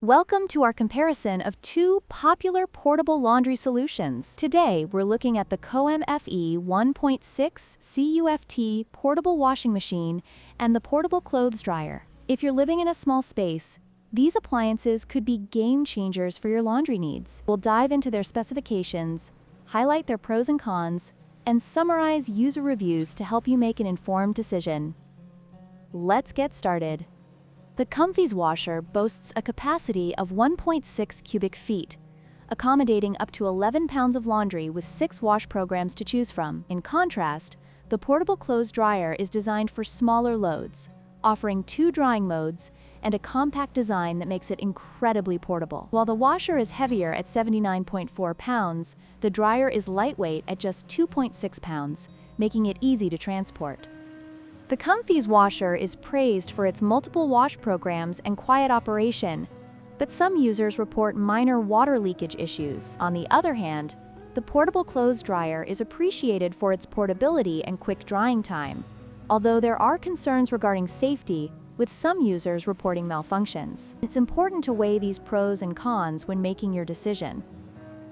Welcome to our comparison of two popular portable laundry solutions. Today, we're looking at the COMFE 1.6 CUFT portable washing machine and the portable clothes dryer. If you're living in a small space, these appliances could be game changers for your laundry needs. We'll dive into their specifications, highlight their pros and cons, and summarize user reviews to help you make an informed decision. Let's get started. The COMFEE's washer boasts a capacity of 1.6 cubic feet, accommodating up to 11 pounds of laundry with 6 wash programs to choose from. In contrast, the portable clothes dryer is designed for smaller loads, offering 2 drying modes and a compact design that makes it incredibly portable. While the washer is heavier at 79.4 pounds, the dryer is lightweight at just 2.6 pounds, making it easy to transport. The COMFEE's washer is praised for its multiple wash programs and quiet operation, but some users report minor water leakage issues. On the other hand, the portable clothes dryer is appreciated for its portability and quick drying time, although there are concerns regarding safety, with some users reporting malfunctions. It's important to weigh these pros and cons when making your decision.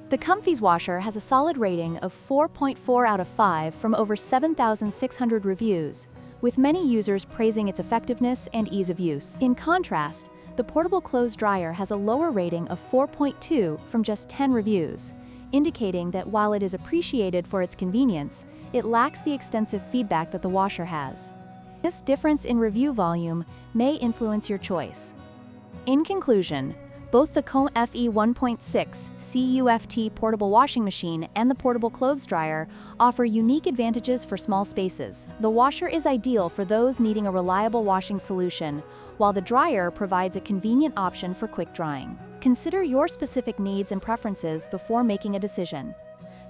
The COMFEE's washer has a solid rating of 4.4 out of 5 from over 7,600 reviews, with many users praising its effectiveness and ease of use. In contrast, the portable clothes dryer has a lower rating of 4.2 from just 10 reviews, indicating that while it is appreciated for its convenience, it lacks the extensive feedback that the washer has. This difference in review volume may influence your choice. In conclusion, both the COMFE 1.6 CUFT portable washing machine and the portable clothes dryer offer unique advantages for small spaces. The washer is ideal for those needing a reliable washing solution, while the dryer provides a convenient option for quick drying. Consider your specific needs and preferences before making a decision.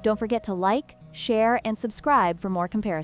Don't forget to like, share, and subscribe for more comparisons.